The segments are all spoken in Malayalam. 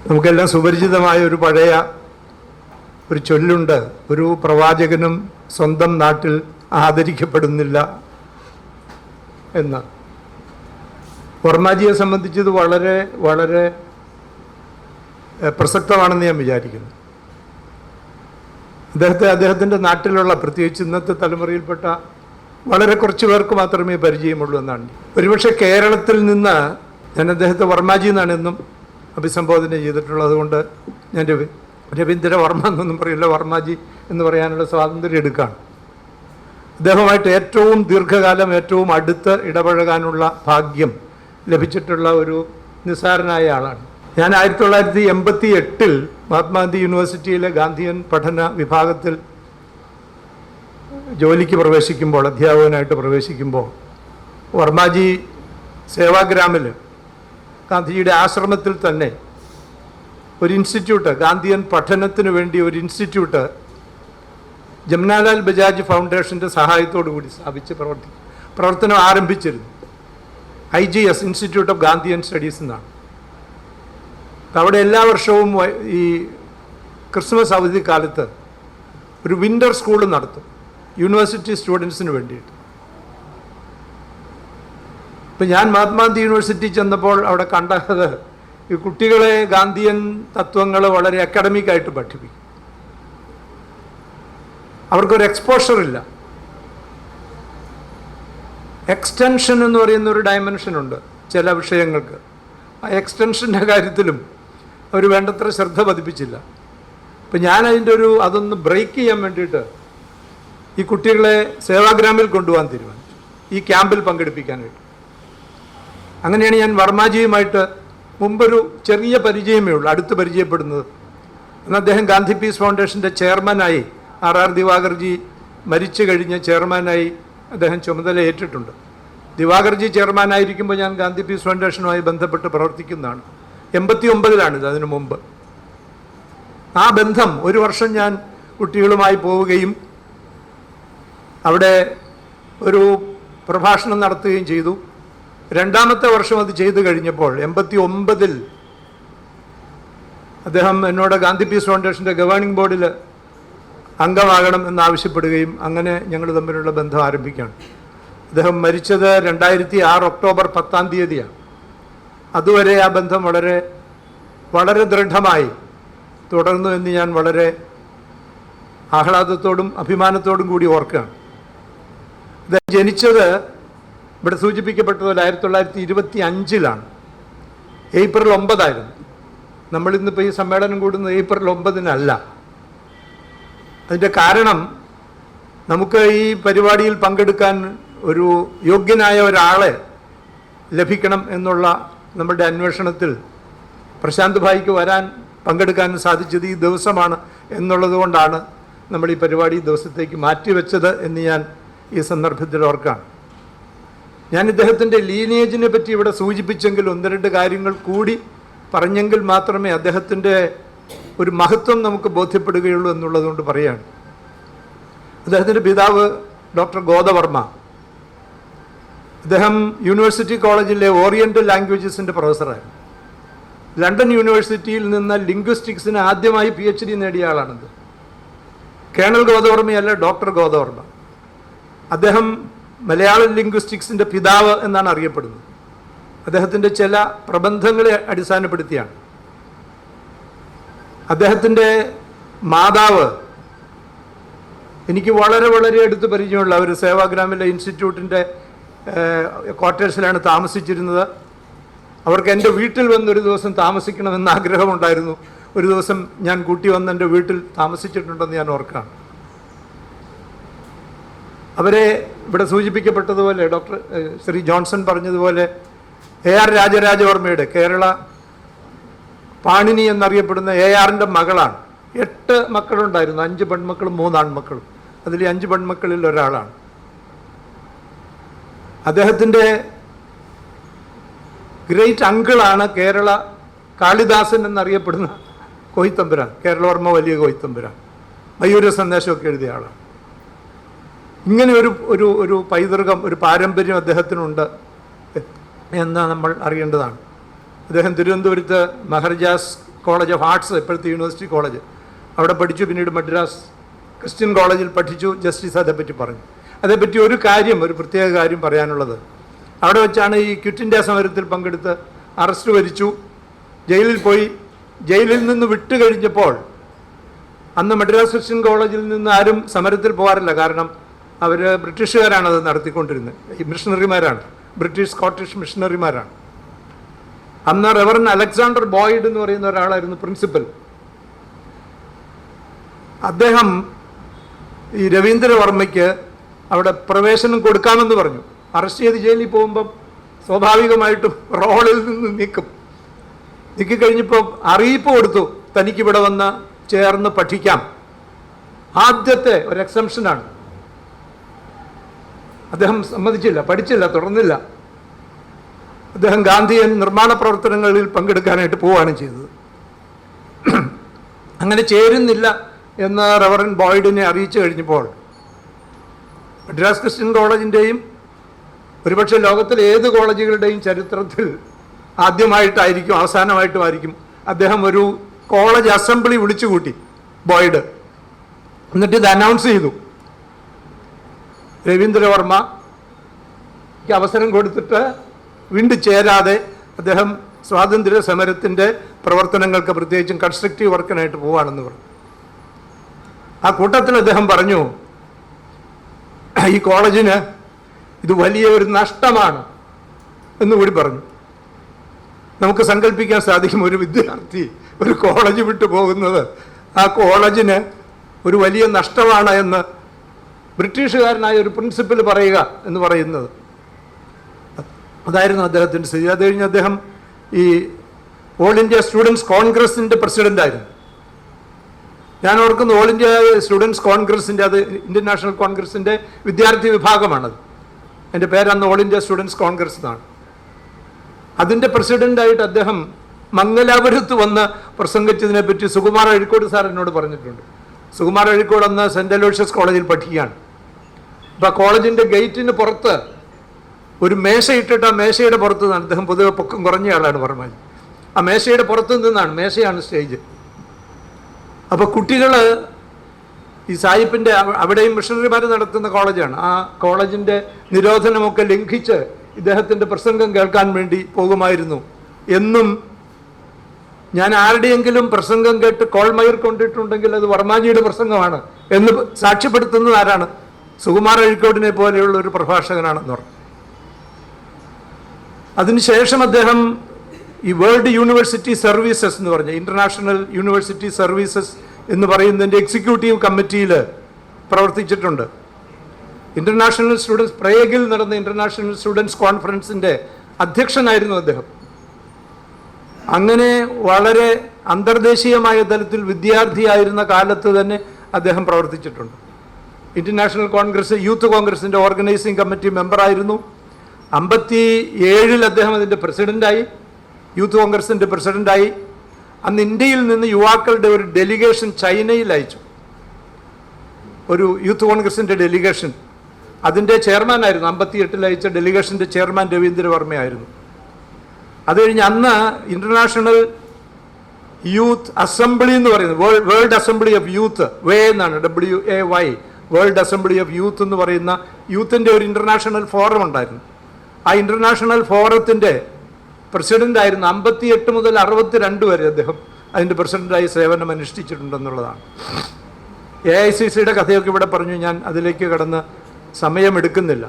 നമുക്കെല്ലാം സുപരിചിതമായ ഒരു പഴയ ഒരു ചൊല്ലുണ്ട്, ഒരു പ്രവാചകനും സ്വന്തം നാട്ടിൽ ആദരിക്കപ്പെടുന്നില്ല എന്ന്. വർമാജിയെ സംബന്ധിച്ചത് വളരെ വളരെ പ്രസക്തമാണെന്ന് ഞാൻ വിചാരിക്കുന്നു. അദ്ദേഹത്തിൻ്റെ നാട്ടിലുള്ള, പ്രത്യേകിച്ച് ഇന്നത്തെ തലമുറയിൽപ്പെട്ട വളരെ കുറച്ച് പേർക്ക് മാത്രമേ പരിചയമുള്ളൂ എന്നാണ്. ഒരുപക്ഷെ കേരളത്തിൽ നിന്ന് ഞാൻ അദ്ദേഹത്തെ വർമാജി എന്നാണ് എന്നും അഭിസംബോധന ചെയ്തിട്ടുള്ളത്. അതുകൊണ്ട് ഞാൻ രവീന്ദ്ര വർമ്മ എന്നൊന്നും പറയില്ല, വർമാജി എന്ന് പറയാനുള്ള സ്വാതന്ത്ര്യം എടുക്കുകയാണ്. അദ്ദേഹവുമായിട്ട് ഏറ്റവും ദീർഘകാലം ഏറ്റവും അടുത്ത് ഇടപഴകാനുള്ള ഭാഗ്യം ലഭിച്ചിട്ടുള്ള ഒരു നിസ്സാരനായ ആളാണ് ഞാൻ. 1988 മഹാത്മാഗാന്ധി യൂണിവേഴ്സിറ്റിയിലെ ഗാന്ധിയൻ പഠന വിഭാഗത്തിൽ ജോലിക്ക് പ്രവേശിക്കുമ്പോൾ, അധ്യാപകനായിട്ട് പ്രവേശിക്കുമ്പോൾ, വർമാജി സേവാഗ്രാമിൽ ഗാന്ധിജിയുടെ ആശ്രമത്തിൽ തന്നെ ഒരു ഇൻസ്റ്റിറ്റ്യൂട്ട്, ഗാന്ധിയൻ പഠനത്തിന് വേണ്ടി ഒരു ഇൻസ്റ്റിറ്റ്യൂട്ട് ജംനാലാൽ ബജാജ് ഫൗണ്ടേഷൻ്റെ സഹായത്തോടു കൂടി സ്ഥാപിച്ച് പ്രവർത്തനം ആരംഭിച്ചിരുന്നു. IGS, institute of Gandhian studies എന്നാണ്. അവിടെ എല്ലാ വർഷവും ഈ ക്രിസ്മസ് അവധിക്കാലത്ത് ഒരു വിൻ്റർ സ്കൂൾ നടത്തും യൂണിവേഴ്സിറ്റി സ്റ്റുഡൻസിന് വേണ്ടിയിട്ട്. ഇപ്പം ഞാൻ മഹാത്മാഗാന്ധി യൂണിവേഴ്സിറ്റി ചെന്നപ്പോൾ അവിടെ കണ്ടത് ഈ കുട്ടികളെ ഗാന്ധിയൻ തത്വങ്ങൾ വളരെ അക്കാഡമിക്കായിട്ട് പഠിപ്പിക്കും. അവർക്കൊരു എക്സ്പോഷറില്ല. എക്സ്റ്റൻഷൻ എന്ന് പറയുന്ന ഒരു ഡയമെൻഷനുണ്ട് ചില വിഷയങ്ങൾക്ക്. ആ എക്സ്റ്റൻഷൻ്റെ കാര്യത്തിലും അവർ വേണ്ടത്ര ശ്രദ്ധ പതിപ്പിച്ചില്ല. ഇപ്പം ഞാൻ അതൊന്ന് ബ്രേക്ക് ചെയ്യാൻ വേണ്ടിയിട്ട് ഈ കുട്ടികളെ സേവാഗ്രാമിൽ കൊണ്ടുപോകാൻ തീരുമാനിച്ചു, ഈ ക്യാമ്പിൽ പങ്കെടുപ്പിക്കാനായിട്ട്. അങ്ങനെയാണ് ഞാൻ വർമാജിയുമായിട്ട് മുമ്പൊരു ചെറിയ പരിചയമേ ഉള്ളൂ, അടുത്ത് പരിചയപ്പെടുന്നത്. എന്നാൽ അദ്ദേഹം ഗാന്ധി പീസ് ഫൗണ്ടേഷൻ്റെ ചെയർമാനായി, RR ദിവാകർജി മരിച്ചു കഴിഞ്ഞ ചെയർമാനായി അദ്ദേഹം ചുമതല ഏറ്റിട്ടുണ്ട്. ദിവാകർജി ചെയർമാനായിരിക്കുമ്പോൾ ഞാൻ ഗാന്ധി പീസ് ഫൗണ്ടേഷനുമായി ബന്ധപ്പെട്ട് പ്രവർത്തിക്കുന്നതാണ്. 89-ലാണിത്, അതിനു മുമ്പ്. ആ ബന്ധം, ഒരു വർഷം ഞാൻ കുട്ടികളുമായി പോവുകയും അവിടെ ഒരു പ്രഭാഷണം നടത്തുകയും ചെയ്തു. രണ്ടാമത്തെ വർഷം അത് ചെയ്തു കഴിഞ്ഞപ്പോൾ 89-ൽ അദ്ദേഹം എന്നോട് ഗാന്ധി പീസ് ഫൗണ്ടേഷൻ്റെ ഗവേണിംഗ് ബോർഡിൽ അംഗമാകണം എന്നാവശ്യപ്പെടുകയും അങ്ങനെ ഞങ്ങൾ തമ്മിലുള്ള ബന്ധം ആരംഭിക്കുകയാണ്. അദ്ദേഹം മരിച്ചത് 2006 ഒക്ടോബർ 10 അതുവരെ ആ ബന്ധം വളരെ വളരെ ദൃഢമായി തുടർന്നു എന്ന് ഞാൻ വളരെ ആഹ്ലാദത്തോടും അഭിമാനത്തോടും കൂടി ഓർക്കുകയാണ്. അദ്ദേഹം ജനിച്ചത് ഇവിടെ സൂചിപ്പിക്കപ്പെട്ടതുപോലെ 1925-ലാണ്. ഏപ്രിൽ 9 നമ്മളിന്നിപ്പോൾ ഈ സമ്മേളനം കൂടുന്നത് ഏപ്രിൽ 9-നല്ല. അതിൻ്റെ കാരണം, നമുക്ക് ഈ പരിപാടിയിൽ പങ്കെടുക്കാൻ ഒരു യോഗ്യനായ ഒരാളെ ലഭിക്കണം എന്നുള്ള നമ്മളുടെ അന്വേഷണത്തിൽ പ്രശാന്ത് ഭായിക്ക് പങ്കെടുക്കാൻ സാധിച്ചത് ഈ ദിവസമാണ് എന്നുള്ളത് കൊണ്ടാണ് നമ്മൾ ഈ പരിപാടി ദിവസത്തേക്ക് മാറ്റിവെച്ചത് എന്ന് ഞാൻ ഈ സന്ദർഭത്തിൽ ഓർക്കാം. ഞാൻ ഇദ്ദേഹത്തിൻ്റെ ലീനിയേജിനെ പറ്റി ഇവിടെ സൂചിപ്പിച്ചെങ്കിൽ 1-2 കാര്യങ്ങൾ കൂടി പറഞ്ഞെങ്കിൽ മാത്രമേ അദ്ദേഹത്തിൻ്റെ ഒരു മഹത്വം നമുക്ക് ബോധ്യപ്പെടുകയുള്ളൂ എന്നുള്ളതുകൊണ്ട് പറയുകയാണ്. അദ്ദേഹത്തിൻ്റെ പിതാവ് ഡോക്ടർ ഗോദവർമ്മ. അദ്ദേഹം യൂണിവേഴ്സിറ്റി കോളേജിലെ ഓറിയൻ്റൽ ലാംഗ്വേജസിൻ്റെ പ്രൊഫസറായിരുന്നു. ലണ്ടൻ യൂണിവേഴ്സിറ്റിയിൽ നിന്ന് ലിംഗ്വിസ്റ്റിക്സിന് ആദ്യമായി PhD നേടിയ ആളാണിത്. കേണൽ ഗോദവർമ്മയല്ല, ഡോക്ടർ ഗോദവർമ്മ. അദ്ദേഹം മലയാളം ലിംഗ്വിസ്റ്റിക്സിൻ്റെ പിതാവ് എന്നാണ് അറിയപ്പെടുന്നത്. അദ്ദേഹത്തിൻ്റെ ചില പ്രബന്ധങ്ങളെ അടിസ്ഥാനപ്പെടുത്തിയാണ്. അദ്ദേഹത്തിൻ്റെ മാതാവ് എനിക്ക് വളരെ വളരെ അടുത്ത് പരിചയമുള്ള ഒരു സേവാഗ്രാമിലെ ഇൻസ്റ്റിറ്റ്യൂട്ടിൻ്റെ ക്വാർട്ടേഴ്സിലാണ് താമസിച്ചിരുന്നത്. അവർക്ക് എൻ്റെ വീട്ടിൽ വന്നൊരു ദിവസം താമസിക്കണമെന്ന് ആഗ്രഹമുണ്ടായിരുന്നു. ഒരു ദിവസം ഞാൻ കൂട്ടി വന്ന് എൻ്റെ വീട്ടിൽ താമസിച്ചിട്ടുണ്ടെന്ന് ഞാൻ ഓർക്കുകയാണ്. അവരെ ഇവിടെ സൂചിപ്പിക്കപ്പെട്ടതുപോലെ ശ്രീ ജോൺസൺ പറഞ്ഞതുപോലെ AR രാജരാജവർമ്മയുടെ, കേരള പാണിനി എന്നറിയപ്പെടുന്ന ARൻ്റെ മകളാണ്. 8 മക്കളുണ്ടായിരുന്നു, 5 പെൺമക്കളും 3 ആൺമക്കളും. അതിൽ 5 പെൺമക്കളിൽ ഒരാളാണ്. അദ്ദേഹത്തിൻ്റെ ഗ്രേറ്റ് അങ്കിളാണ് കേരള കാളിദാസൻ എന്നറിയപ്പെടുന്ന കോയിത്തമ്പുരാൻ, കേരളവർമ്മ വലിയ കോയിത്തമ്പുരാൻ. മയൂര സന്ദേശമൊക്കെ എഴുതിയ ആളാണ്. ഇങ്ങനെ ഒരു പൈതൃകം, ഒരു പാരമ്പര്യം അദ്ദേഹത്തിനുണ്ട് എന്ന് നമ്മൾ അറിയേണ്ടതാണ്. അദ്ദേഹം തിരുവനന്തപുരത്ത് മഹാരാജാസ് കോളേജ് ഓഫ് ആർട്സ്, ഇപ്പോഴത്തെ യൂണിവേഴ്സിറ്റി കോളേജ്, അവിടെ പഠിച്ചു. പിന്നീട് മദ്രാസ് ക്രിസ്ത്യൻ കോളേജിൽ പഠിച്ചു. ജസ്റ്റിസ് അതേപ്പറ്റി പറഞ്ഞു. അതേപ്പറ്റി ഒരു പ്രത്യേക കാര്യം പറയാനുള്ളത്, അവിടെ വെച്ചാണ് ഈ ക്വിറ്റ് ഇന്ത്യ സമരത്തിൽ പങ്കെടുത്ത് അറസ്റ്റ് വരിച്ചു, ജയിലിൽ പോയി. ജയിലിൽ നിന്ന് വിട്ടു കഴിഞ്ഞപ്പോൾ അന്ന് മദ്രാസ് ക്രിസ്ത്യൻ കോളേജിൽ നിന്ന് ആരും സമരത്തിൽ പോകാറില്ല. കാരണം അവർ ബ്രിട്ടീഷുകാരാണ് അത് നടത്തിക്കൊണ്ടിരുന്നത്. ഈ മിഷണറിമാരാണ്, ബ്രിട്ടീഷ് സ്കോട്ടിഷ് മിഷണറിമാരാണ്. അന്ന് റെവറൻ അലക്സാണ്ടർ ബോയ്ഡ് എന്ന് പറയുന്ന ഒരാളായിരുന്നു പ്രിൻസിപ്പൽ. അദ്ദേഹം ഈ രവീന്ദ്രവർമ്മയ്ക്ക് അവിടെ പ്രവേശനം കൊടുക്കാമെന്ന് പറഞ്ഞു. അറസ്റ്റ് ചെയ്ത് ജയിലിൽ പോകുമ്പം സ്വാഭാവികമായിട്ടും റോളിൽ നിന്ന് നീക്കിക്കഴിഞ്ഞപ്പോൾ അറിയിപ്പ് കൊടുത്തു, തനിക്കിവിടെ വന്ന് ചേർന്ന് പഠിക്കാം. ആദ്യത്തെ ഒരു എക്സംഷനാണ്. അദ്ദേഹം സമ്മതിച്ചില്ല, പഠിച്ചില്ല, തുടർന്നില്ല. അദ്ദേഹം ഗാന്ധിയൻ നിർമ്മാണ പ്രവർത്തനങ്ങളിൽ പങ്കെടുക്കാനായിട്ട് പോവുകയാണ് ചെയ്തത്. അങ്ങനെ ചേരുന്നില്ല എന്ന് റെവറൻ ബോയ്ഡിനെ അറിയിച്ചു കഴിഞ്ഞപ്പോൾ മദ്രാസ് ക്രിസ്ത്യൻ കോളേജിൻ്റെയും ഒരുപക്ഷെ ലോകത്തിലെ ഏത് കോളേജുകളുടെയും ചരിത്രത്തിൽ ആദ്യമായിട്ടായിരിക്കും അവസാനമായിട്ടുമായിരിക്കും അദ്ദേഹം ഒരു കോളേജ് അസംബ്ലി വിളിച്ചുകൂട്ടി ബോയ്ഡ്. എന്നിട്ട് ഇത് അനൗൺസ് ചെയ്തു, രവീന്ദ്രവർമ്മയ്ക്ക് അവസരം കൊടുത്തിട്ട് വീണ്ടും ചേരാതെ അദ്ദേഹം സ്വാതന്ത്ര്യ സമരത്തിൻ്റെ പ്രവർത്തനങ്ങൾക്ക്, പ്രത്യേകിച്ചും കൺസ്ട്രക്റ്റീവ് വർക്കിനായിട്ട് പോവുകയാണെന്ന് പറഞ്ഞു. ആ കൂട്ടത്തിൽ അദ്ദേഹം പറഞ്ഞു, ഈ കോളേജിന് ഇത് വലിയ ഒരു നഷ്ടമാണ് എന്നുകൂടി പറഞ്ഞു. നമുക്ക് സങ്കല്പിക്കാൻ സാധിക്കും, ഒരു വിദ്യാർത്ഥി ഒരു കോളേജ് വിട്ടു പോകുന്നത് ആ കോളേജിന് ഒരു വലിയ നഷ്ടമാണ് എന്ന് ബ്രിട്ടീഷുകാരനായ ഒരു പ്രിൻസിപ്പൽ പറയുക എന്ന് പറയുന്നത്. അതായിരുന്നു അദ്ദേഹത്തിൻ്റെ സ്ഥിതി. അത് കഴിഞ്ഞ് അദ്ദേഹം ഈ ഓൾ ഇന്ത്യ സ്റ്റുഡൻസ് കോൺഗ്രസിൻ്റെ പ്രസിഡൻ്റായിരുന്നു. ഞാൻ ഓർക്കുന്നു, ഓൾ ഇന്ത്യ സ്റ്റുഡൻസ് കോൺഗ്രസിൻ്റെ, അത് ഇന്ത്യൻ നാഷണൽ കോൺഗ്രസിൻ്റെ വിദ്യാർത്ഥി വിഭാഗമാണത്. എൻ്റെ പേരന്ന് ഓൾ ഇന്ത്യ സ്റ്റുഡൻസ് കോൺഗ്രസ് എന്നാണ്. അതിൻ്റെ പ്രസിഡൻ്റായിട്ട് അദ്ദേഹം മംഗലാപുരത്ത് വന്ന് പ്രസംഗിച്ചതിനെ പറ്റി സുകുമാർ അഴീക്കോട് സാർ എന്നോട് പറഞ്ഞിട്ടുണ്ട്. സുകുമാർ അഴീക്കോട് അന്ന് സെൻറ്റ് അലോഷ്യസ് കോളേജിൽ പഠിക്കുകയാണ്. അപ്പോൾ ആ കോളേജിൻ്റെ ഗേറ്റിന് പുറത്ത് ഒരു മേശയിട്ടിട്ട് ആ മേശയുടെ പുറത്ത് നിന്നാണ്, അദ്ദേഹം പൊതുവെ പൊക്കം കുറഞ്ഞ ആളാണ് പറഞ്ഞത്, ആ മേശയുടെ പുറത്ത് നിന്നാണ്, മേശയാണ് സ്റ്റേജ്. അപ്പോൾ കുട്ടികൾ ഈ സായിപ്പിൻ്റെ, അവിടെയും മിഷണറിമാർ നടത്തുന്ന കോളേജാണ്, ആ കോളേജിൻ്റെ നിരോധനമൊക്കെ ലംഘിച്ച് ഇദ്ദേഹത്തിൻ്റെ പ്രസംഗം കേൾക്കാൻ വേണ്ടി പോകുമായിരുന്നു എന്നും. ഞാൻ ആരുടെയെങ്കിലും പ്രസംഗം കേട്ട് കോൾമയിർ കൊണ്ടിട്ടുണ്ടെങ്കിൽ അത് വർമാജിയുടെ പ്രസംഗമാണ് എന്ന് സാക്ഷ്യപ്പെടുത്തുന്നത് ആരാണ്? സുകുമാർ അഴീക്കോടിനെ പോലെയുള്ള ഒരു പ്രഭാഷകനാണെന്ന് പറഞ്ഞു. അതിനുശേഷം അദ്ദേഹം ഈ വേൾഡ് യൂണിവേഴ്സിറ്റി സർവീസസ് എന്ന് പറഞ്ഞ ഇൻ്റർനാഷണൽ യൂണിവേഴ്സിറ്റി സർവീസസ് എന്ന് പറയുന്നതിൻ്റെ എക്സിക്യൂട്ടീവ് കമ്മിറ്റിയിൽ പ്രവർത്തിച്ചിട്ടുണ്ട്. ഇൻ്റർനാഷണൽ സ്റ്റുഡൻസ്, പ്രേഗിൽ നടന്ന ഇൻ്റർനാഷണൽ സ്റ്റുഡൻസ് കോൺഫറൻസിൻ്റെ അധ്യക്ഷനായിരുന്നു അദ്ദേഹം. അങ്ങനെ വളരെ അന്തർദേശീയമായ തലത്തിൽ വിദ്യാർത്ഥിയായിരുന്ന കാലത്ത് തന്നെ അദ്ദേഹം പ്രവർത്തിച്ചിട്ടുണ്ട്. ഇന്റർനാഷണൽ കോൺഗ്രസ്, യൂത്ത് കോൺഗ്രസിൻ്റെ ഓർഗനൈസിംഗ് കമ്മിറ്റി മെമ്പറായിരുന്നു. 57 അദ്ദേഹം അതിൻ്റെ പ്രസിഡൻ്റായി, യൂത്ത് കോൺഗ്രസിൻ്റെ പ്രസിഡൻ്റായി. അന്ന് ഇന്ത്യയിൽ നിന്ന് യുവാക്കളുടെ ഒരു ഡെലിഗേഷൻ ചൈനയിൽ അയച്ചു, ഒരു യൂത്ത് കോൺഗ്രസിൻ്റെ ഡെലിഗേഷൻ. അതിൻ്റെ ചെയർമാനായിരുന്നു, 58 അയച്ച ഡെലിഗേഷൻ്റെ ചെയർമാൻ രവീന്ദ്രവർമ്മയായിരുന്നു. അത് കഴിഞ്ഞ് അന്ന് ഇൻ്റർനാഷണൽ യൂത്ത് അസംബ്ലി എന്ന് പറയുന്നത്, വേൾഡ് അസംബ്ലി ഓഫ് യൂത്ത്, വേ എന്നാണ്, WAY, world assembly of youth എന്ന് പറയുന്ന യൂത്തിൻ്റെ ഒരു ഇൻ്റർനാഷണൽ ഫോറം ഉണ്ടായിരുന്നു. ആ ഇൻ്റർനാഷണൽ ഫോറത്തിൻ്റെ പ്രസിഡൻ്റായിരുന്നു. 58 മുതൽ 62 വരെ അദ്ദേഹം അതിൻ്റെ പ്രസിഡൻ്റായി സേവനം അനുഷ്ഠിച്ചിട്ടുണ്ടെന്നുള്ളതാണ്. AICCയുടെ കഥയൊക്കെ ഇവിടെ പറഞ്ഞു, ഞാൻ അതിലേക്ക് കടന്ന് സമയമെടുക്കുന്നില്ല.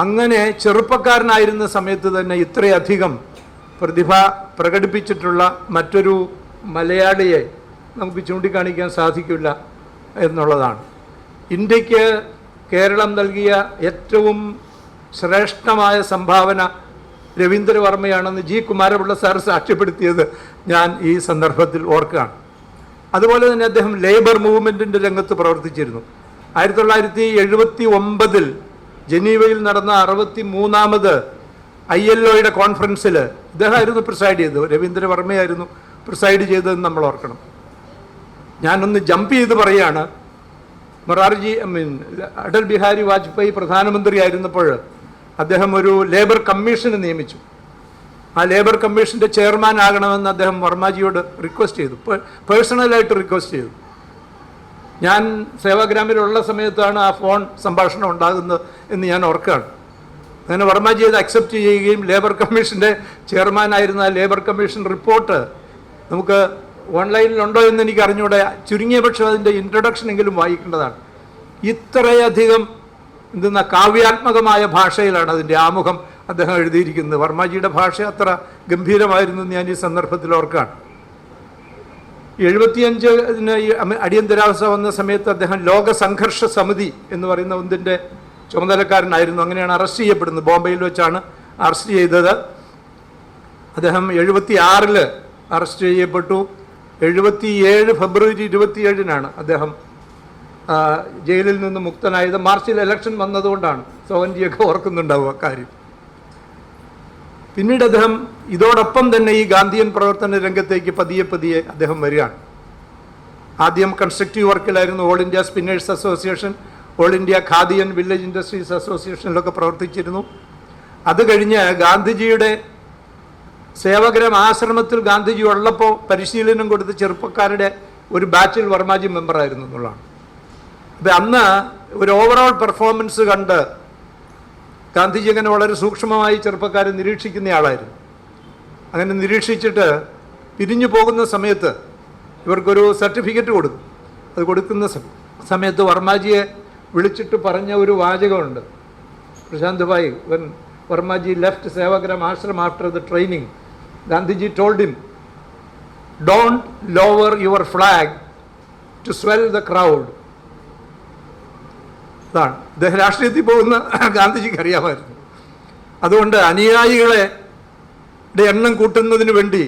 അങ്ങനെ ചെറുപ്പക്കാരനായിരുന്ന സമയത്ത് തന്നെ ഇത്രയധികം പ്രതിഭ പ്രകടിപ്പിച്ചിട്ടുള്ള മറ്റൊരു മലയാളിയെ നമുക്ക് ചൂണ്ടിക്കാണിക്കാൻ സാധിക്കില്ല എന്നുള്ളതാണ്. ഇന്ത്യക്ക് കേരളം നൽകിയ ഏറ്റവും ശ്രേഷ്ഠമായ സംഭാവന രവീന്ദ്രവർമ്മയാണെന്ന് G. കുമാരപിള്ള സാർ സാക്ഷ്യപ്പെടുത്തിയത് ഞാൻ ഈ സന്ദർഭത്തിൽ ഓർക്കുകയാണ്. അതുപോലെ തന്നെ അദ്ദേഹം ലേബർ മൂവ്മെൻറ്റിൻ്റെ രംഗത്ത് പ്രവർത്തിച്ചിരുന്നു. 1979 ജനീവയിൽ നടന്ന 63ാമത് ILOയുടെ കോൺഫറൻസിൽ ഇദ്ദേഹമായിരുന്നു പ്രിസൈഡ് ചെയ്തത്, രവീന്ദ്രവർമ്മയായിരുന്നു പ്രിസൈഡ് ചെയ്തതെന്ന് നമ്മൾ ഓർക്കണം. ഞാനൊന്ന് ജമ്പ് ചെയ്ത് പറയുകയാണ്, അടൽ ബിഹാരി വാജ്പേയി പ്രധാനമന്ത്രിയായിരുന്നപ്പോൾ അദ്ദേഹം ഒരു ലേബർ കമ്മീഷന് നിയമിച്ചു. ആ ലേബർ കമ്മീഷൻ്റെ ചെയർമാൻ ആകണമെന്ന് അദ്ദേഹം വർമ്മജിയോട് റിക്വസ്റ്റ് ചെയ്തു, പേഴ്സണലായിട്ട് റിക്വസ്റ്റ് ചെയ്തു. ഞാൻ സേവാഗ്രാമിലുള്ള സമയത്താണ് ആ ഫോൺ സംഭാഷണം ഉണ്ടാകുന്നത് എന്ന് ഞാൻ ഓർക്കുകയാണ്. അങ്ങനെ വർമ്മജി അത് അക്സെപ്റ്റ് ചെയ്യുകയും ലേബർ കമ്മീഷൻ്റെ ചെയർമാനായിരുന്ന ആ ലേബർ കമ്മീഷൻ റിപ്പോർട്ട് നമുക്ക് ഓൺലൈനിലുണ്ടോ എന്ന് എനിക്ക് അറിഞ്ഞൂടെ, ചുരുങ്ങിയ പക്ഷം അതിൻ്റെ ഇൻട്രൊഡക്ഷനെങ്കിലും വായിക്കേണ്ടതാണ്. ഇത്രയധികം എന്തെന്ന കാവ്യാത്മകമായ ഭാഷയിലാണ് അതിൻ്റെ ആമുഖം അദ്ദേഹം എഴുതിയിരിക്കുന്നത്. വർമ്മജിയുടെ ഭാഷ അത്ര ഗംഭീരമായിരുന്നു എന്ന് ഞാൻ ഈ സന്ദർഭത്തിൽ ഓർക്കുകയാണ്. 75 അടിയന്തരാവസ്ഥ വന്ന സമയത്ത് അദ്ദേഹം ലോക സംഘർഷ സമിതി എന്ന് പറയുന്ന ഒന്നിൻ്റെ ചുമതലക്കാരനായിരുന്നു. അങ്ങനെയാണ് അറസ്റ്റ് ചെയ്യപ്പെടുന്നത്. ബോംബെയിൽ വെച്ചാണ് അറസ്റ്റ് ചെയ്തത്. അദ്ദേഹം 76 അറസ്റ്റ് ചെയ്യപ്പെട്ടു. 77 ഫെബ്രുവരി 27 അദ്ദേഹം ജയിലിൽ നിന്ന് മുക്തനായത്. മാർച്ചിൽ ഇലക്ഷൻ വന്നതുകൊണ്ടാണ്. സോവൻജിയൊക്കെ ഓർക്കുന്നുണ്ടാവും അക്കാര്യം. പിന്നീട് അദ്ദേഹം ഇതോടൊപ്പം തന്നെ ഈ ഗാന്ധിയൻ പ്രവർത്തന രംഗത്തേക്ക് പതിയെ പതിയെ അദ്ദേഹം വരികയാണ്. ആദ്യം കൺസ്ട്രക്റ്റീവ് വർക്കിലായിരുന്നു. All India spinners association, all India khadi and village industries അസോസിയേഷനിലൊക്കെ പ്രവർത്തിച്ചിരുന്നു. അത് കഴിഞ്ഞ് ഗാന്ധിജിയുടെ സേവാഗ്രാം ആശ്രമത്തിൽ ഗാന്ധിജി ഉള്ളപ്പോൾ പരിശീലനം കൊടുത്ത് ചെറുപ്പക്കാരുടെ ഒരു ബാച്ചിൽ വർമ്മജി മെമ്പറായിരുന്നു എന്നുള്ളതാണ്. അപ്പം അന്ന് ഒരു ഓവറോൾ പെർഫോമൻസ് കണ്ട് ഗാന്ധിജി അങ്ങനെ വളരെ സൂക്ഷ്മമായി ചെറുപ്പക്കാരെ നിരീക്ഷിക്കുന്ന ആളായിരുന്നു. അങ്ങനെ നിരീക്ഷിച്ചിട്ട് പിരിഞ്ഞു പോകുന്ന സമയത്ത് ഇവർക്കൊരു സർട്ടിഫിക്കറ്റ് കൊടുക്കും. അത് കൊടുക്കുന്ന സമയത്ത് വർമ്മജിയെ വിളിച്ചിട്ട് പറഞ്ഞ ഒരു വാചകമുണ്ട്. പ്രശാന്ത് ഭായ്, when Varmaji left Sevagram ashram after the training, Gandhiji told him, don't lower your flag to swell the crowd. അതാണ് അദ്ദേഹം രാഷ്ട്രീയത്തിൽ പോകുന്ന ഗാന്ധിജിക്ക് അറിയാമായിരുന്നു. അതുകൊണ്ട് അനുയായികളെ എണ്ണം കൂട്ടുന്നതിന് വേണ്ടി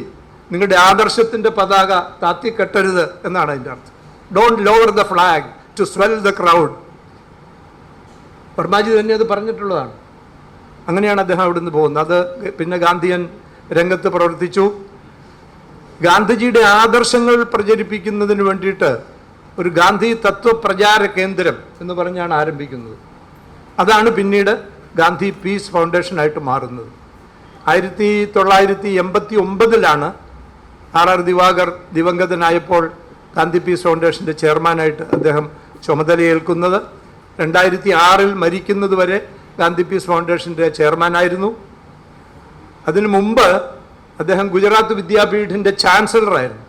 നിങ്ങളുടെ ആദർശത്തിൻ്റെ പതാക താത്തിക്കെട്ടരുത് എന്നാണ് അതിൻ്റെ അർത്ഥം. Don't lower the flag to swell the crowd. Varmaji തന്നെ അത് പറഞ്ഞിട്ടുള്ളതാണ്. അങ്ങനെയാണ് അദ്ദേഹം അവിടുന്ന് പോകുന്നത്. അത് പിന്നെ ഗാന്ധിയൻ രംഗത്ത് പ്രവർത്തിച്ചു. ഗാന്ധിജിയുടെ ആദർശങ്ങൾ പ്രചരിപ്പിക്കുന്നതിന് വേണ്ടിയിട്ട് ഒരു ഗാന്ധി തത്വപ്രചാര കേന്ദ്രം എന്ന് പറഞ്ഞാണ് ആരംഭിക്കുന്നത്. അതാണ് പിന്നീട് ഗാന്ധി പീസ് ഫൗണ്ടേഷനായിട്ട് മാറുന്നത്. 1989 RR ദിവാകർ ദിവംഗതനായപ്പോൾ ഗാന്ധി പീസ് ഫൗണ്ടേഷൻ്റെ ചെയർമാനായിട്ട് അദ്ദേഹം ചുമതലയേൽക്കുന്നത്. 2006 മരിക്കുന്നത് വരെ ഗാന്ധി പീസ് ഫൗണ്ടേഷൻ്റെ ചെയർമാനായിരുന്നു. അതിനു മുമ്പ് അദ്ദേഹം ഗുജറാത്ത് വിദ്യാപീഠിൻ്റെ ചാൻസലറായിരുന്നു.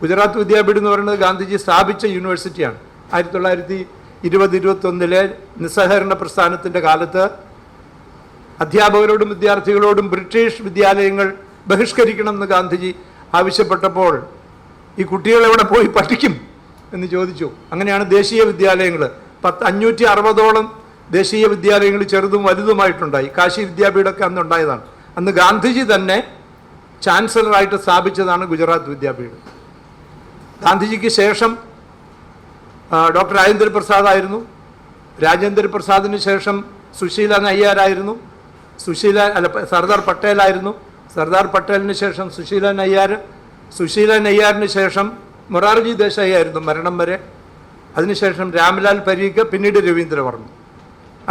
ഗുജറാത്ത് വിദ്യാപീഠ് എന്ന് പറയുന്നത് ഗാന്ധിജി സ്ഥാപിച്ച യൂണിവേഴ്സിറ്റിയാണ്. 1920-21 നിസ്സഹകരണ പ്രസ്ഥാനത്തിൻ്റെ കാലത്ത് അധ്യാപകരോടും വിദ്യാർത്ഥികളോടും ബ്രിട്ടീഷ് വിദ്യാലയങ്ങൾ ബഹിഷ്കരിക്കണമെന്ന് ഗാന്ധിജി ആവശ്യപ്പെട്ടപ്പോൾ ഈ കുട്ടികൾ എവിടെ പോയി പഠിക്കും എന്ന് ചോദിച്ചു. അങ്ങനെയാണ് ദേശീയ വിദ്യാലയങ്ങൾ 560ഓളം ദേശീയ വിദ്യാലയങ്ങൾ ചെറുതും വലുതുമായിട്ടുണ്ടായി. കാശി വിദ്യാപീഠമൊക്കെ അന്ന് ഉണ്ടായതാണ്. അന്ന് ഗാന്ധിജി തന്നെ ചാൻസലറായിട്ട് സ്ഥാപിച്ചതാണ് ഗുജറാത്ത് വിദ്യാപീഠം. ഗാന്ധിജിക്ക് ശേഷം ഡോക്ടർ രാജേന്ദ്ര പ്രസാദ് ആയിരുന്നു. രാജേന്ദ്ര പ്രസാദിന് ശേഷം സുശീല നയ്യാരായിരുന്നു. സർദാർ പട്ടേലായിരുന്നു. സർദാർ പട്ടേലിന് ശേഷം സുശീല നയ്യാർ. സുശീല നയ്യാറിന് ശേഷം മൊറാർജി ദേശായി ആയിരുന്നു മരണം വരെ. അതിനുശേഷം രാംലാൽ പരീഖ്, പിന്നീട് രവീന്ദ്രവർമ്മ.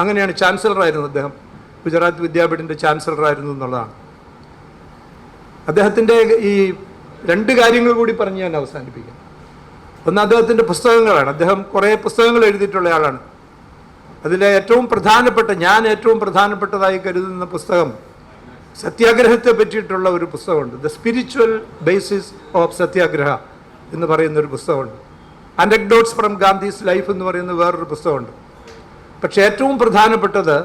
അങ്ങനെയാണ് ചാൻസലറായിരുന്നു അദ്ദേഹം. ഗുജറാത്ത് വിദ്യാപീഠിൻ്റെ ചാൻസലറായിരുന്നു എന്നുള്ളതാണ്. അദ്ദേഹത്തിൻ്റെ ഈ 2 കാര്യങ്ങൾ കൂടി പറഞ്ഞ് ഞാൻ അവസാനിപ്പിക്കാം. ഒന്ന് അദ്ദേഹത്തിൻ്റെ പുസ്തകങ്ങളാണ്. അദ്ദേഹം കുറേ പുസ്തകങ്ങൾ എഴുതിയിട്ടുള്ള ആളാണ്. അതിലെ ഏറ്റവും പ്രധാനപ്പെട്ടതായി കരുതുന്ന പുസ്തകം സത്യാഗ്രഹത്തെ പറ്റിയിട്ടുള്ള ഒരു പുസ്തകമുണ്ട്. ദ സ്പിരിച്വൽ ബേസിസ് ഓഫ് സത്യാഗ്രഹ എന്ന് പറയുന്നൊരു പുസ്തകമുണ്ട്. അനക്ഡോട്ട്സ് ഫ്രം ഗാന്ധിസ് ലൈഫ് എന്ന് പറയുന്ന വേറൊരു പുസ്തകമുണ്ട്. പക്ഷേ ഏറ്റവും പ്രധാനപ്പെട്ടത്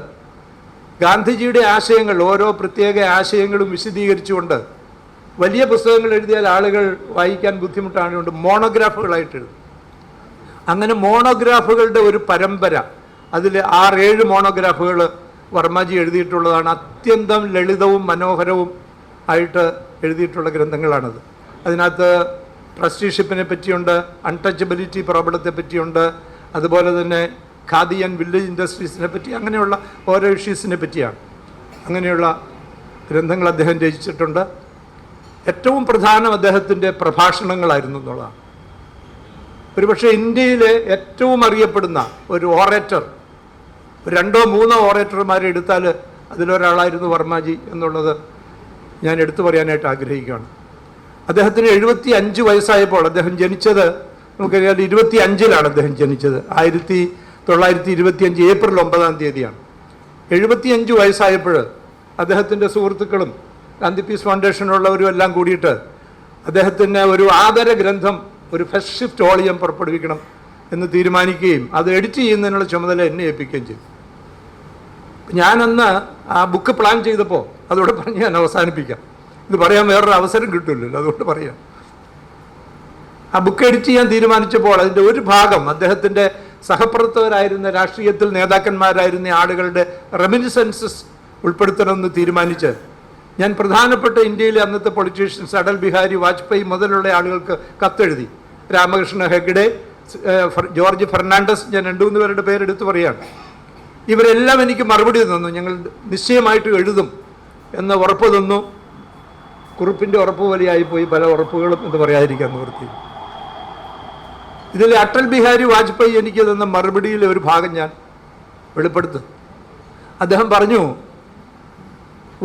ഗാന്ധിജിയുടെ ആശയങ്ങൾ, ഓരോ പ്രത്യേക ആശയങ്ങളും വിശദീകരിച്ചുകൊണ്ട് വലിയ പുസ്തകങ്ങൾ എഴുതിയാൽ ആളുകൾ വായിക്കാൻ ബുദ്ധിമുട്ടായതുകൊണ്ട് മോണോഗ്രാഫുകളായിട്ട് എഴുതും. അങ്ങനെ മോണോഗ്രാഫുകളുടെ ഒരു പരമ്പര, അതിൽ 6-7 മോണോഗ്രാഫുകൾ വർമ്മജി എഴുതിയിട്ടുള്ളതാണ്. അത്യന്തം ലളിതവും മനോഹരവും ആയിട്ട് എഴുതിയിട്ടുള്ള ഗ്രന്ഥങ്ങളാണത്. അതിനകത്ത് ട്രസ്റ്റിഷിപ്പിനെ പറ്റിയുണ്ട്, അൺടച്ചബിലിറ്റി പ്രോബ്ലത്തെ പറ്റിയുണ്ട്, അതുപോലെ തന്നെ ഖാദി ആൻഡ് വില്ലേജ് ഇൻഡസ്ട്രീസിനെ പറ്റി, അങ്ങനെയുള്ള ഓരോ ഇഷ്യൂസിനെ പറ്റിയാണ്. അങ്ങനെയുള്ള ഗ്രന്ഥങ്ങൾ അദ്ദേഹം രചിച്ചിട്ടുണ്ട്. ഏറ്റവും പ്രധാനം അദ്ദേഹത്തിൻ്റെ പ്രഭാഷണങ്ങളായിരുന്നു എന്നുള്ളതാണ്. ഒരുപക്ഷെ ഇന്ത്യയിലെ ഏറ്റവും അറിയപ്പെടുന്ന ഒരു ഓറേറ്റർ, 2-3 ഓറേറ്റർമാരെ എടുത്താൽ അതിലൊരാളായിരുന്നു വർമ്മജി എന്നുള്ളത് ഞാൻ എടുത്തു പറയാനായിട്ട് ആഗ്രഹിക്കുകയാണ്. അദ്ദേഹത്തിന് 75 വയസ്സായപ്പോൾ, അദ്ദേഹം ജനിച്ചത് നമുക്കറിയാം 25-ലാണ് അദ്ദേഹം ജനിച്ചത്. 1925 ഏപ്രിൽ 9-ാം തീയതിയാണ്. 75 വയസ്സായപ്പോൾ അദ്ദേഹത്തിൻ്റെ സുഹൃത്തുക്കളും ഗാന്ധി പീസ് ഫൗണ്ടേഷനുള്ളവരും എല്ലാം കൂടിയിട്ട് അദ്ദേഹത്തിന് ഒരു ആദര ഗ്രന്ഥം, ഒരു ഫസ്റ്റ് ഷിഫ്റ്റ് വോളിയം പുറപ്പെടുവിക്കണം എന്ന് തീരുമാനിക്കുകയും അത് എഡിറ്റ് ചെയ്യുന്നതിനുള്ള ചുമതല എന്നെ ഏൽപ്പിക്കുകയും ചെയ്തു. ഞാനന്ന് ആ ബുക്ക് പ്ലാൻ ചെയ്തപ്പോൾ, അതോടെ പറഞ്ഞ് ഞാൻ അവസാനിപ്പിക്കാം, ഇത് പറയാൻ വേറൊരു അവസരം കിട്ടില്ലല്ലോ, അതുകൊണ്ട് പറയാം. ആ ബുക്ക് എഡിറ്റ് ചെയ്യാൻ തീരുമാനിച്ചപ്പോൾ അതിൻ്റെ ഒരു ഭാഗം അദ്ദേഹത്തിൻ്റെ സഹപ്രവർത്തകരായിരുന്ന രാഷ്ട്രീയത്തിൽ നേതാക്കന്മാരായിരുന്ന ആളുകളുടെ റെമിനിസൻസസ് ഉൾപ്പെടുത്തണമെന്ന് തീരുമാനിച്ച് ഞാൻ പ്രധാനപ്പെട്ട ഇന്ത്യയിലെ അന്നത്തെ പൊളിറ്റീഷ്യൻസ് അടൽ ബിഹാരി വാജ്പേയി മുതലുള്ള ആളുകൾക്ക് കത്തെഴുതി. രാമകൃഷ്ണ ഹെഗ്ഡെ, ജോർജ് ഫെർണാണ്ടസ്, ഞാൻ 2-3 പേരുടെ പേരെടുത്ത് പറയുകയാണ്. ഇവരെല്ലാം എനിക്ക് മറുപടി തന്നു, ഞങ്ങൾ നിശ്ചയമായിട്ട് എഴുതും എന്ന് ഉറപ്പ് തന്നു. കുറിപ്പിൻ്റെ ഉറപ്പ് പോലെയായിപ്പോയി പല ഉറപ്പുകളും എന്ന് പറയാതിരിക്കാൻ നിവൃത്തി. ഇതിൽ അടൽ ബിഹാരി വാജ്പേയി എനിക്ക് തന്ന മറുപടിയിലെ ഒരു ഭാഗം ഞാൻ വെളിപ്പെടുത്തും. അദ്ദേഹം പറഞ്ഞു,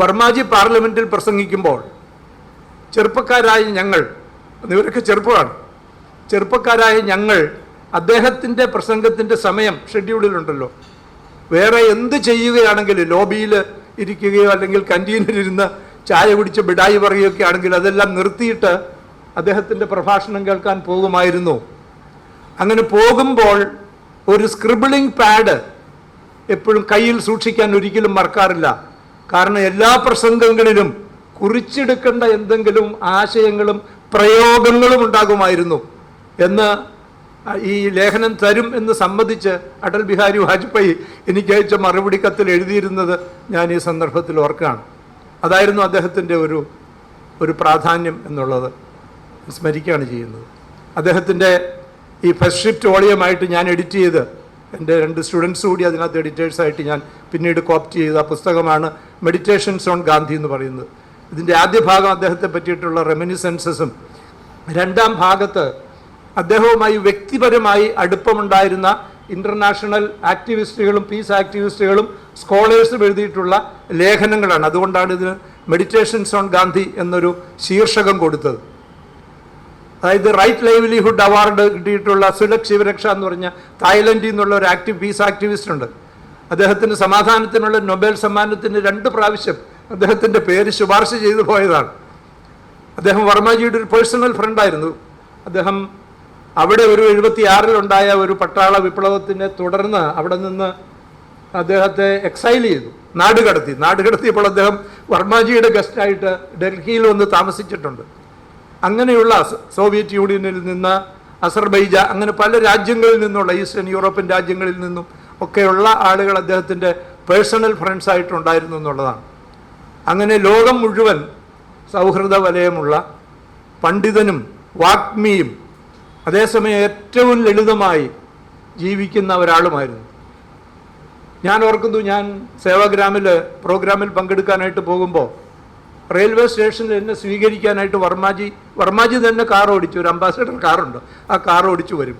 വർമാജി പാർലമെൻറ്റിൽ പ്രസംഗിക്കുമ്പോൾ ചെറുപ്പക്കാരായ ഞങ്ങൾ, ഇവരൊക്കെ ചെറുപ്പമാണ്, ചെറുപ്പക്കാരായ ഞങ്ങൾ അദ്ദേഹത്തിൻ്റെ പ്രസംഗത്തിൻ്റെ സമയം ഷെഡ്യൂളിലുണ്ടല്ലോ, വേറെ എന്ത് ചെയ്യുകയാണെങ്കിലും ലോബിയിൽ ഇരിക്കുകയോ അല്ലെങ്കിൽ കൻറ്റീനിലിരുന്ന് ചായ കുടിച്ച് ബിഡായി പറയുകയൊക്കെ ആണെങ്കിൽ അതെല്ലാം നിർത്തിയിട്ട് അദ്ദേഹത്തിൻ്റെ പ്രഭാഷണം കേൾക്കാൻ പോകുമായിരുന്നു. അങ്ങനെ പോകുമ്പോൾ ഒരു സ്ക്രിബിളിംഗ് പാഡ് എപ്പോഴും കയ്യിൽ സൂക്ഷിക്കാൻ ഒരിക്കലും മറക്കാറില്ല. കാരണം എല്ലാ പ്രസംഗങ്ങളിലും കുറിച്ചെടുക്കേണ്ട എന്തെങ്കിലും ആശയങ്ങളും പ്രയോഗങ്ങളും ഉണ്ടാകുമായിരുന്നു എന്ന് ഈ ലേഖനം തരും എന്ന് സമ്മതിച്ച് അടൽ ബിഹാരി വാജ്പേയി എനിക്ക് അയച്ച മറുപടി കത്തിൽ എഴുതിയിരുന്നത് ഞാൻ ഈ സന്ദർഭത്തിൽ ഓർക്കുകയാണ്. അതായിരുന്നു അദ്ദേഹത്തിൻ്റെ ഒരു പ്രാധാന്യം എന്നുള്ളത് സ്മരിക്കുകയാണ് ചെയ്യുന്നത്. അദ്ദേഹത്തിൻ്റെ ഈ ഫസ്റ്റ് ഷിഫ്റ്റ് വോളിയമായിട്ട് ഞാൻ എഡിറ്റ് ചെയ്ത്, എൻ്റെ 2 സ്റ്റുഡൻസ് കൂടി അതിനകത്ത് എഡിറ്റേഴ്സായിട്ട് ഞാൻ പിന്നീട് കോപ്റ്റ് ചെയ്ത പുസ്തകമാണ് മെഡിറ്റേഷൻസ് ഓൺ ഗാന്ധി എന്ന് പറയുന്നത്. ഇതിൻ്റെ ആദ്യ ഭാഗം അദ്ദേഹത്തെ പറ്റിയിട്ടുള്ള റെമിനിസൻസസും, 2-ാം ഭാഗത്ത് അദ്ദേഹവുമായി വ്യക്തിപരമായി അടുപ്പമുണ്ടായിരുന്ന ഇൻ്റർനാഷണൽ ആക്ടിവിസ്റ്റുകളും പീസ് ആക്ടിവിസ്റ്റുകളും സ്കോളേഴ്സും എഴുതിയിട്ടുള്ള ലേഖനങ്ങളാണ്. അതുകൊണ്ടാണ് ഇതിന് മെഡിറ്റേഷൻസ് ഓൺ ഗാന്ധി എന്നൊരു ശീർഷകം കൊടുത്തത്. അതായത് റൈറ്റ് ലൈവ്ലിഹുഡ് അവാർഡ് കിട്ടിയിട്ടുള്ള സുലക് ശിവരക്ഷ എന്ന് പറഞ്ഞ തായ്ലൻഡിൽ നിന്നുള്ള ഒരു പീസ് ആക്ടിവിസ്റ്റ് ഉണ്ട്. അദ്ദേഹത്തിന് സമാധാനത്തിനുള്ള നൊബേൽ സമ്മാനത്തിന് 2 പ്രാവശ്യം അദ്ദേഹത്തിൻ്റെ പേര് ശുപാർശ ചെയ്തു പോയതാണ്. അദ്ദേഹം വർമാജിയുടെ ഒരു പേഴ്സണൽ ഫ്രണ്ടായിരുന്നു. അദ്ദേഹം അവിടെ ഒരു 76-ലുണ്ടായ ഒരു പട്ടാള വിപ്ലവത്തിനെ തുടർന്ന് അവിടെ നിന്ന് അദ്ദേഹത്തെ എക്സൈൽ ചെയ്തു, നാടുകടത്തിയപ്പോൾ അദ്ദേഹം വർമാജിയുടെ ഗസ്റ്റായിട്ട് ഡൽഹിയിൽ വന്ന് താമസിച്ചിട്ടുണ്ട്. അങ്ങനെയുള്ള സോവിയറ്റ് യൂണിയനിൽ നിന്ന്, അസർബൈജാൻ, അങ്ങനെ പല രാജ്യങ്ങളിൽ നിന്നുള്ള ഈസ്റ്റേൺ യൂറോപ്യൻ രാജ്യങ്ങളിൽ നിന്നും ഒക്കെയുള്ള ആളുകൾ അദ്ദേഹത്തിൻ്റെ പേഴ്സണൽ ഫ്രണ്ട്സായിട്ടുണ്ടായിരുന്നു എന്നുള്ളതാണ്. അങ്ങനെ ലോകം മുഴുവൻ സൗഹൃദ വലയമുള്ള പണ്ഡിതനും വാഗ്മിയും അതേസമയം ഏറ്റവും ലളിതമായി ജീവിക്കുന്ന ഒരാളുമായിരുന്നു. ഞാൻ ഓർക്കുന്നു, ഞാൻ സേവാഗ്രാമിൽ പ്രോഗ്രാമിൽ പങ്കെടുക്കാനായിട്ട് പോകുമ്പോൾ റെയിൽവേ സ്റ്റേഷനിൽ എന്നെ സ്വീകരിക്കാനായിട്ട് വർമാജി തന്നെ കാർ ഓടിച്ചു, ഒരു അംബാസഡർ കാറുണ്ട്, ആ കാർ ഓടിച്ചു വരും.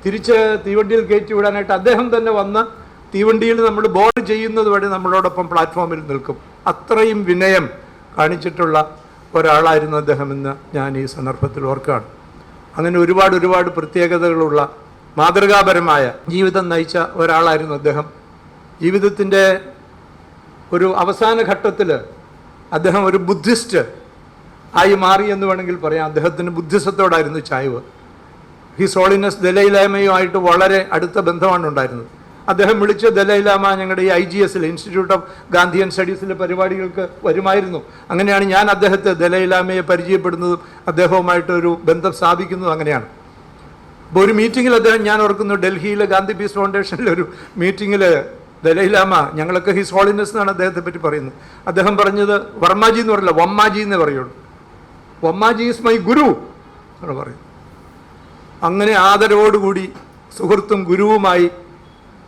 തിരിച്ച് തീവണ്ടിയിൽ കയറ്റി വിടാനായിട്ട് അദ്ദേഹം തന്നെ വന്ന് തീവണ്ടിയിൽ നമ്മൾ ബോർഡ് ചെയ്യുന്നത് വഴി നമ്മളോടൊപ്പം പ്ലാറ്റ്ഫോമിൽ നിൽക്കും. അത്രയും വിനയം കാണിച്ചിട്ടുള്ള ഒരാളായിരുന്നു അദ്ദേഹമെന്ന് ഞാൻ ഈ സന്ദർഭത്തിൽ ഓർക്കുകയാണ്. അങ്ങനെ ഒരുപാട് പ്രത്യേകതകളുള്ള മാതൃകാപരമായ ജീവിതം നയിച്ച ഒരാളായിരുന്നു അദ്ദേഹം. ജീവിതത്തിൻ്റെ ഒരു അവസാന ഘട്ടത്തിൽ അദ്ദേഹം ഒരു ബുദ്ധിസ്റ്റ് ആയി മാറി എന്ന് വേണമെങ്കിൽ പറയാം. അദ്ദേഹത്തിന് ബുദ്ധിസത്തോടായിരുന്നു ചായ്വ്. ഹിസ് ഹോളിനെസ് ദലൈലാമയുമായിട്ട് വളരെ അടുത്ത ബന്ധമാണ് ഉണ്ടായിരുന്നത്. അദ്ദേഹം വിളിച്ച ദലൈലാമ ഞങ്ങളുടെ ഈ IGS ഇൻസ്റ്റിറ്റ്യൂട്ട് ഓഫ് ഗാന്ധിയൻ സ്റ്റഡീസിലെ പരിപാടികൾക്ക് വരുമായിരുന്നു. അങ്ങനെയാണ് ഞാൻ അദ്ദേഹത്തെ ദലൈലാമയെ പരിചയപ്പെടുന്നതും അദ്ദേഹവുമായിട്ടൊരു ബന്ധം സ്ഥാപിക്കുന്നതും അങ്ങനെയാണ്. അപ്പോൾ ഒരു മീറ്റിങ്ങിൽ അദ്ദേഹം, ഞാൻ ഓർക്കുന്നു, ഡൽഹിയിലെ ഗാന്ധി പീസ് ഫൗണ്ടേഷനിലെ ഒരു മീറ്റിങ്ങിൽ ദലൈലാമ, ഞങ്ങളൊക്കെ ഹിസ് ഹോളിനെസ് എന്നാണ് അദ്ദേഹത്തെ പറ്റി പറയുന്നത്, അദ്ദേഹം പറഞ്ഞത് വർമാജി എന്ന് പറയില്ല, വമ്മാജി എന്നേ പറയുള്ളൂ. വമ്മാജി ഈസ് മൈ ഗുരു എന്ന് പറയും. അങ്ങനെ ആദരവോടുകൂടി സുഹൃത്തും ഗുരുവുമായി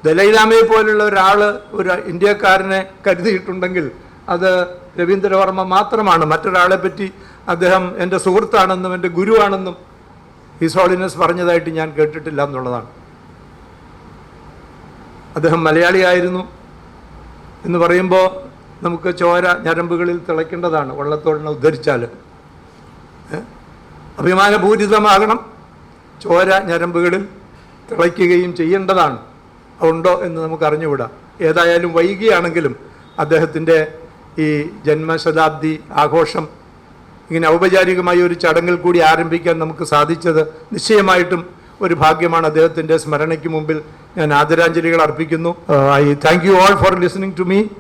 ദലൈലാമയെ പോലുള്ള ഒരാൾ ഒരു ഇന്ത്യക്കാരനെ കരുതിയിട്ടുണ്ടെങ്കിൽ അത് രവീന്ദ്രവർമ്മ മാത്രമാണ്. മറ്റൊരാളെ പറ്റി അദ്ദേഹം എൻ്റെ സുഹൃത്താണെന്നും എൻ്റെ ഗുരുവാണെന്നും ഹിസ് ഹോളിനെസ് പറഞ്ഞതായിട്ട് ഞാൻ കേട്ടിട്ടില്ല എന്നുള്ളതാണ്. അദ്ദേഹം മലയാളിയായിരുന്നു എന്ന് പറയുമ്പോൾ നമുക്ക് ചോര ഞരമ്പുകളിൽ തിളയ്ക്കേണ്ടതാണ്. വള്ളത്തോളിനെ ഉദ്ധരിച്ചാൽ അഭിമാനപൂരിതമാകണം, ചോര ഞരമ്പുകളിൽ തിളയ്ക്കുകയും ചെയ്യേണ്ടതാണ്. ഉണ്ടോ എന്ന് നമുക്ക് അറിഞ്ഞുകൂടാ. ഏതായാലും വൈകിയാണെങ്കിലും അദ്ദേഹത്തിൻ്റെ ഈ ജന്മശതാബ്ദി ആഘോഷം ഇങ്ങനെ ഔപചാരികമായ ഒരു ചടങ്ങിൽ കൂടി ആരംഭിക്കാൻ നമുക്ക് സാധിച്ചത് നിശ്ചയമായിട്ടും ഒരു ഭാഗ്യമാണ്. അദ്ദേഹത്തിൻ്റെ സ്മരണയ്ക്ക് മുമ്പിൽ ഞാൻ ആദരാഞ്ജലികൾ അർപ്പിക്കുന്നു. I thank you all for listening to me.